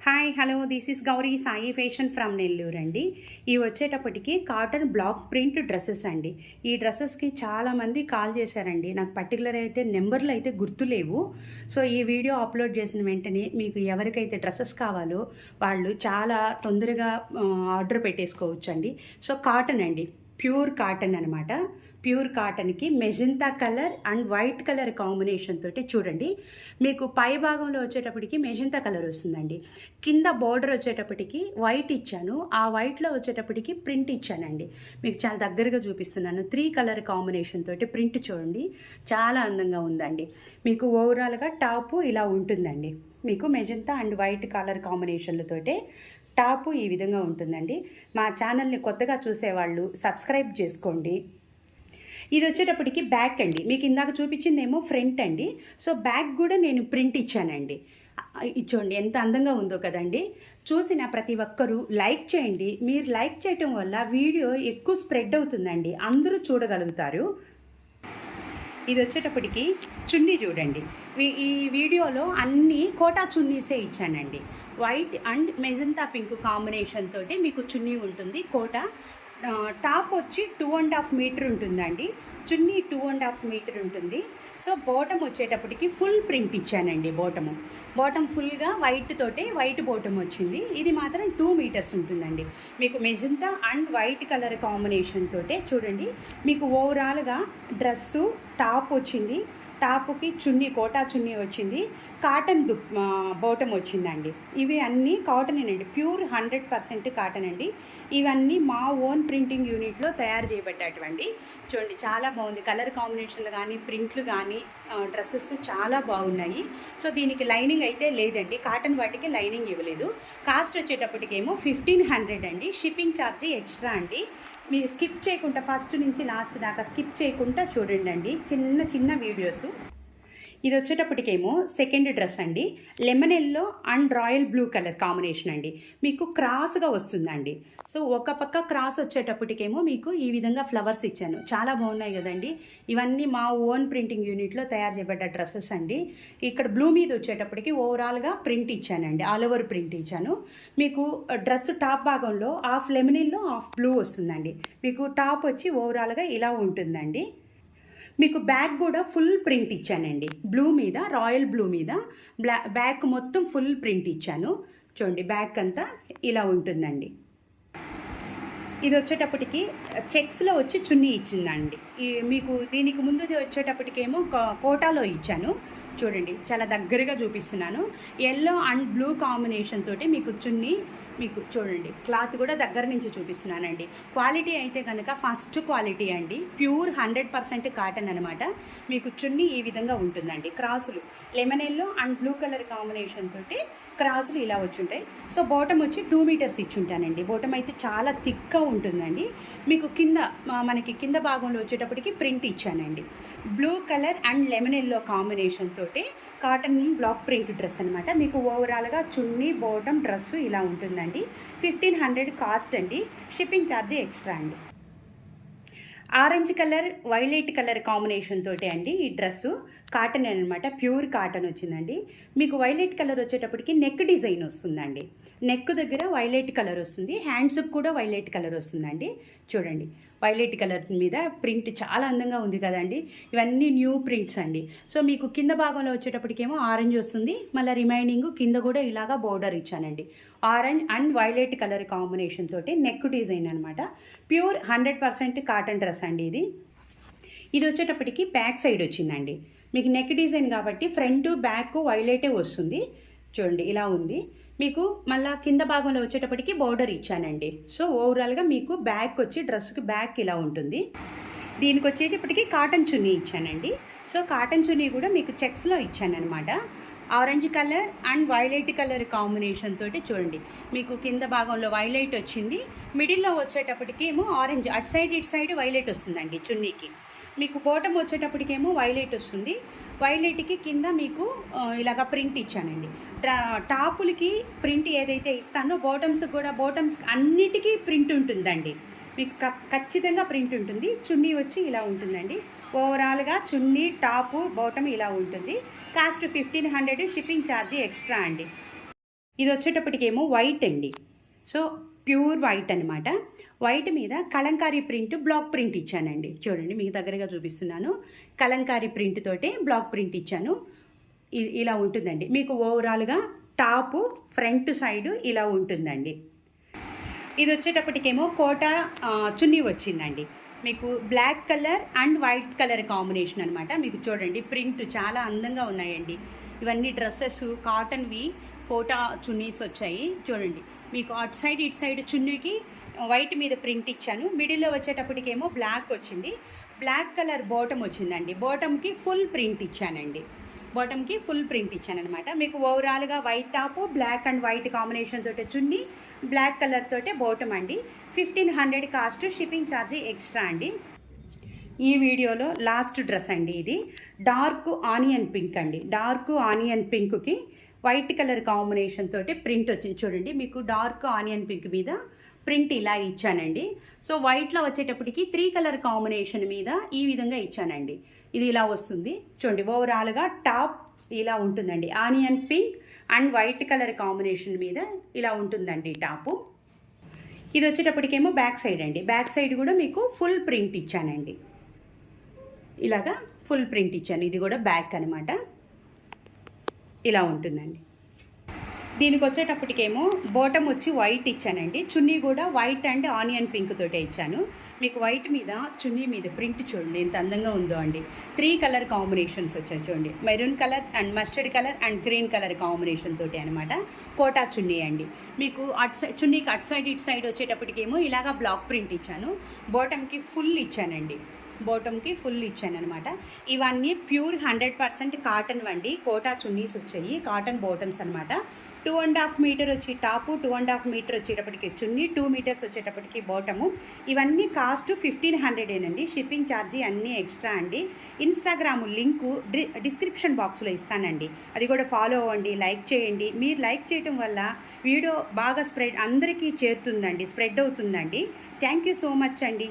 Hi hello this is Gauri Sai fashion from Nellore అండి. ఇవి వచ్చేటప్పటికి కాటన్ బ్లాక్ ప్రింట్ డ్రెస్సెస్ అండి. ఈ డ్రెస్సెస్కి చాలామంది కాల్ చేశారండి. నాకు పర్టికులర్ అయితే నెంబర్లు అయితే గుర్తులేవు. సో ఈ వీడియో అప్లోడ్ చేసిన వెంటనే మీకు ఎవరికైతే డ్రెస్సెస్ కావాలో వాళ్ళు చాలా తొందరగా ఆర్డర్ పెట్టేసుకోవచ్చు అండి. సో కాటన్ అండి, ప్యూర్ కాటన్ అనమాట. ప్యూర్ కాటన్కి magenta colour and white colour combination తోటి చూడండి. మీకు పై భాగంలో వచ్చేటప్పటికి మెజంతా కలర్ వస్తుందండి. కింద బోర్డర్ వచ్చేటప్పటికి వైట్ ఇచ్చాను. ఆ వైట్లో వచ్చేటప్పటికి ప్రింట్ ఇచ్చానండి. మీకు చాలా దగ్గరగా చూపిస్తున్నాను. 3 కలర్ కాంబినేషన్ తోటి ప్రింట్ చూడండి, చాలా అందంగా ఉందండి. మీకు ఓవరాల్గా టాపు ఇలా ఉంటుందండి. మీకు మెజంతా అండ్ వైట్ కలర్ కాంబినేషన్లతోటే టాపు ఈ విధంగా ఉంటుందండి. మా ఛానల్ని కొత్తగా చూసేవాళ్ళు సబ్స్క్రైబ్ చేసుకోండి. ఇది వచ్చేటప్పటికి బ్యాక్ అండి. మీకు ఇందాక చూపించిందేమో ఫ్రంట్ అండి. సో బ్యాక్ కూడా నేను ప్రింట్ ఇచ్చానండి. చూడండి ఎంత అందంగా ఉందో కదండి. చూసిన ప్రతి ఒక్కరూ లైక్ చేయండి. మీరు లైక్ చేయటం వల్ల వీడియో ఎక్కువ స్ప్రెడ్ అవుతుందండి, అందరూ చూడగలుగుతారు. ఇది వచ్చేటప్పటికి చున్నీ చూడండి. ఈ వీడియోలో అన్నీ కోటా చున్నీసే ఇచ్చానండి. White and magenta pink combination తోటి మీకు చున్నీ ఉంటుంది. కోటా టాప్ వచ్చి 2.5 మీటర్ ఉంటుందండి. చున్నీ 2.5 మీటర్ ఉంటుంది. సో బాటమ్ వచ్చేటప్పటికి ఫుల్ ప్రింట్ ఇచ్చానండి. బాటమ్ ఫుల్గా వైట్ తోటే వైట్ బాటమ్ వచ్చింది. ఇది మాత్రం 2 మీటర్స్ ఉంటుందండి. మీకు magenta and white colour combination తోటే చూడండి. మీకు ఓవరాల్గా డ్రెస్సు టాప్ వచ్చింది. టాపుకి చున్నీ కోటా చున్నీ వచ్చింది. కాటన్ బాటమ్ వచ్చిందండి. ఇవి అన్నీ కాటనేనండి, ప్యూర్ 100% కాటన్ అండి. ఇవన్నీ మా ఓన్ ప్రింటింగ్ యూనిట్లో తయారు చేయబడ్డటువంటి. చూడండి చాలా బాగుంది. కలర్ కాంబినేషన్లు కానీ ప్రింట్లు కానీ డ్రెస్సెస్ చాలా బాగున్నాయి. సో దీనికి లైనింగ్ అయితే లేదండి. కాటన్ వాటికి లైనింగ్ ఇవ్వలేదు. కాస్ట్ వచ్చేటప్పటికేమో 1500 అండి. షిప్పింగ్ ఛార్జీ ఎక్స్ట్రా అండి. మీరు స్కిప్ చేయకుండా ఫస్ట్ నుంచి లాస్ట్ దాకా స్కిప్ చేయకుండా చూడండి. చిన్న వీడియోస్. ఇది వచ్చేటప్పటికేమో సెకండ్ డ్రెస్ అండి. Lemon yellow and royal blue colour combination అండి. మీకు క్రాస్గా వస్తుందండి. సో ఒక పక్క క్రాస్ వచ్చేటప్పటికేమో మీకు ఈ విధంగా ఫ్లవర్స్ ఇచ్చాను. చాలా బాగున్నాయి కదండి. ఇవన్నీ మా ఓన్ ప్రింటింగ్ యూనిట్లో తయారు చేయబడ్డ డ్రెస్సెస్ అండి. ఇక్కడ బ్లూ మీద వచ్చేటప్పటికి ఓవరాల్గా ప్రింట్ ఇచ్చానండి. ఆల్ ఓవర్ ప్రింట్ ఇచ్చాను. మీకు డ్రెస్ టాప్ భాగంలో half lemon yellow half blue వస్తుందండి. మీకు టాప్ వచ్చి ఓవరాల్గా ఇలా ఉంటుందండి. మీకు బ్యాక్ కూడా ఫుల్ ప్రింట్ ఇచ్చానండి. బ్లూ మీద, రాయల్ బ్లూ మీద బ్యాక్ మొత్తం ఫుల్ ప్రింట్ ఇచ్చాను. చూడండి బ్యాక్ అంతా ఇలా ఉంటుందండి. ఇది వచ్చేటప్పటికి చెక్స్లో వచ్చి చున్నీ ఇచ్చిందండి. మీకు దీనికి ముందుది వచ్చేటప్పటికేమో కోటాలో ఇచ్చాను. చూడండి చాలా దగ్గరగా చూపిస్తున్నాను. ఎల్లో అండ్ బ్లూ కాంబినేషన్ తోటి మీకు చున్నీ, మీకు చూడండి క్లాత్ కూడా దగ్గర నుంచి చూపిస్తున్నానండి. క్వాలిటీ అయితే కనుక ఫస్ట్ క్వాలిటీ అండి. ప్యూర్ 100% కాటన్ అనమాట. మీకు చున్నీ ఈ విధంగా ఉంటుందండి. క్రాసులు lemon yellow and blue colour combination తోటి క్రాసులు ఇలా వచ్చుంటాయి. సో బాటమ్ వచ్చి 2 మీటర్స్ ఇచ్చుంటానండి. బాటమ్ అయితే చాలా థిక్గా ఉంటుందండి. మీకు మనకి కింద భాగంలో వచ్చేటప్పటికి ప్రింట్ ఇచ్చానండి. Blue colour and lemon yellow combination తోటి కాటన్ బ్లాక్ ప్రింట్ డ్రెస్ అనమాట. మీకు ఓవరాల్గా చున్నీ బాటమ్ డ్రెస్సు ఇలా ఉంటుందండి. 1500 కాస్ట్ అండి. షిప్పింగ్ ఛార్జీ ఎక్స్ట్రా అండి. Orange colour violet colour combination తోటి అండి ఈ డ్రెస్సు. కాటన్ అనమాట, ప్యూర్ కాటన్ వచ్చిందండి. మీకు వైలెట్ కలర్ వచ్చేటప్పటికి నెక్ డిజైన్ వస్తుందండి. నెక్ దగ్గర వైలెట్ కలర్ వస్తుంది. హ్యాండ్స్కి కూడా వైలెట్ కలర్ వస్తుందండి. చూడండి వైలెట్ కలర్ మీద ప్రింట్ చాలా అందంగా ఉంది కదండి. ఇవన్నీ న్యూ ప్రింట్స్ అండి. సో మీకు కింద భాగంలో వచ్చేటప్పటికేమో ఆరెంజ్ వస్తుంది. మళ్ళీ రిమైనింగ్ కింద కూడా ఇలాగా బోర్డర్ ఇచ్చానండి. Orange and violet colour combination తోటి నెక్ డిజైన్ అనమాట. ప్యూర్ 100% కాటన్ డ్రెస్ అండి ఇది. ఇది వచ్చేటప్పటికి బ్యాక్ సైడ్ వచ్చిందండి. మీకు నెక్ డిజైన్ కాబట్టి ఫ్రంట్ బ్యాక్ వైలెటే వస్తుంది. చూడండి ఇలా ఉంది. మీకు మళ్ళీ కింద భాగంలో వచ్చేటప్పటికి బోర్డర్ ఇచ్చానండి. సో ఓవరాల్గా మీకు బ్యాక్ వచ్చి డ్రెస్కి బ్యాక్ ఇలా ఉంటుంది. దీనికి వచ్చేటప్పటికి కాటన్ చున్నీ ఇచ్చానండి. సో కాటన్ చున్నీ కూడా మీకు చెక్స్లో ఇచ్చానమాట. Orange colour and violet colour combination తోటి చూడండి. మీకు కింద భాగంలో వైలెట్ వచ్చింది. మిడిల్లో వచ్చేటప్పటికి ఏమో ఆరెంజ్, అటు సైడ్ ఇటు సైడ్ వైలెట్ వస్తుందండి చున్నీకి. మీకు బాటమ్ వచ్చేటప్పటికేమో వైలెట్ వస్తుంది. వైలెట్కి కింద మీకు ఇలాగ ప్రింట్ ఇచ్చానండి. టాపులకి ప్రింట్ ఏదైతే ఇస్తానో బాటమ్స్ అన్నిటికీ ప్రింట్ ఉంటుందండి. మీకు ఖచ్చితంగా ప్రింట్ ఉంటుంది. చున్నీ వచ్చి ఇలా ఉంటుందండి. ఓవరాల్గా చున్నీ టాపు బాటమ్ ఇలా ఉంటుంది. కాస్ట్ 1500, షిప్పింగ్ ఛార్జీ ఎక్స్ట్రా అండి. ఇది వచ్చేటప్పటికేమో వైట్ అండి. సో ప్యూర్ వైట్ అనమాట. వైట్ మీద కలంకారీ ప్రింట్ బ్లాక్ ప్రింట్ ఇచ్చానండి. చూడండి మీకు దగ్గరగా చూపిస్తున్నాను. కలంకారీ ప్రింట్ తోటే బ్లాక్ ప్రింట్ ఇచ్చాను. ఇలా ఉంటుందండి. మీకు ఓవరాల్గా టాపు ఫ్రంట్ సైడు ఇలా ఉంటుందండి. ఇది వచ్చేటప్పటికేమో కోటా చున్నీ వచ్చిందండి. మీకు black colour and white colour combination అనమాట. మీకు చూడండి ప్రింట్ చాలా అందంగా ఉన్నాయండి. ఇవన్నీ డ్రెస్సెస్ కాటన్వి కోటా చున్నీస్ వచ్చాయి. చూడండి మీకు అటు సైడ్ ఇటు సైడ్ చున్నీకి వైట్ మీద ప్రింట్ ఇచ్చాను. మిడిల్లో వచ్చేటప్పటికేమో బ్లాక్ వచ్చింది. బ్లాక్ కలర్ బాటమ్ వచ్చిందండి. బాటమ్కి ఫుల్ ప్రింట్ ఇచ్చానండి. బాటమ్కి ఫుల్ ప్రింట్ ఇచ్చానమాట. మీకు ఓవరాల్గా white top black and white combination తోటి చున్నీ, బ్లాక్ కలర్ తోటే బాటమ్ అండి. 1500 కాస్ట్, షిప్పింగ్ ఛార్జీ ఎక్స్ట్రా అండి. ఈ వీడియోలో లాస్ట్ డ్రెస్ అండి. ఇది డార్క్ ఆనియన్ పింక్ అండి. డార్క్ ఆనియన్ పింక్కి వైట్ కలర్ కాంబినేషన్ తోటి ప్రింట్ వచ్చింది. చూడండి మీకు డార్క్ ఆనియన్ పింక్ మీద ప్రింట్ ఇలా ఇచ్చానండి. సో వైట్లో వచ్చేటప్పటికి 3 కలర్ కాంబినేషన్ మీద ఈ విధంగా ఇచ్చానండి. ఇది ఇలా వస్తుంది. చూడండి ఓవరాల్గా టాప్ ఇలా ఉంటుందండి. Onion pink and white colour combination మీద ఇలా ఉంటుందండి టాపు. ఇది వచ్చేటప్పటికేమో బ్యాక్ సైడ్ అండి. బ్యాక్ సైడ్ కూడా మీకు ఫుల్ ప్రింట్ ఇచ్చానండి. ఇలాగా ఫుల్ ప్రింట్ ఇచ్చాను. ఇది కూడా బ్యాక్ అనమాట. ఇలా ఉంటుందండి. దీనికి వచ్చేటప్పటికేమో బాటమ్ వచ్చి వైట్ ఇచ్చానండి. చున్నీ కూడా వైట్ అండ్ ఆనియన్ పింక్ తోటే ఇచ్చాను. మీకు వైట్ మీద చున్నీ మీద ప్రింట్ చూడండి ఎంత అందంగా ఉందో అండి. 3 కలర్ కాంబినేషన్స్ వచ్చాయి చూడండి. Maroon colour and mustard colour and green colour combination తోటి అనమాట. కోటా చున్నీ అండి. మీకు అటు సైడ్ చున్నీకి అటు సైడ్ ఇటు సైడ్ వచ్చేటప్పటికేమో ఇలాగా బ్లాక్ ప్రింట్ ఇచ్చాను. బాటమ్కి ఫుల్ ఇచ్చానండి. బాటమ్కి ఫుల్ ఇచ్చాను అనమాట. ఇవన్నీ ప్యూర్ 100% కాటన్ వండి. కోటా చున్నీస్ వచ్చాయి. కాటన్ బాటమ్స్ అనమాట. 2.5 మీటర్ వచ్చి టాపు, 2.5 మీటర్ వచ్చేటప్పటికి చున్నీ, 2 మీటర్స్ వచ్చేటప్పటికి బాటము. ఇవన్నీ కాస్ట్ 1500 షిప్పింగ్ ఛార్జీ అన్నీ ఎక్స్ట్రా అండి. ఇన్స్టాగ్రామ్ లింకు డిస్క్రిప్షన్ బాక్స్లో ఇస్తానండి. అది కూడా ఫాలో అవ్వండి, లైక్ చేయండి. మీరు లైక్ చేయడం వల్ల వీడియో బాగా అందరికీ చేరుతుందండి, స్ప్రెడ్ అవుతుందండి. థ్యాంక్ యూ సో మచ్ అండి.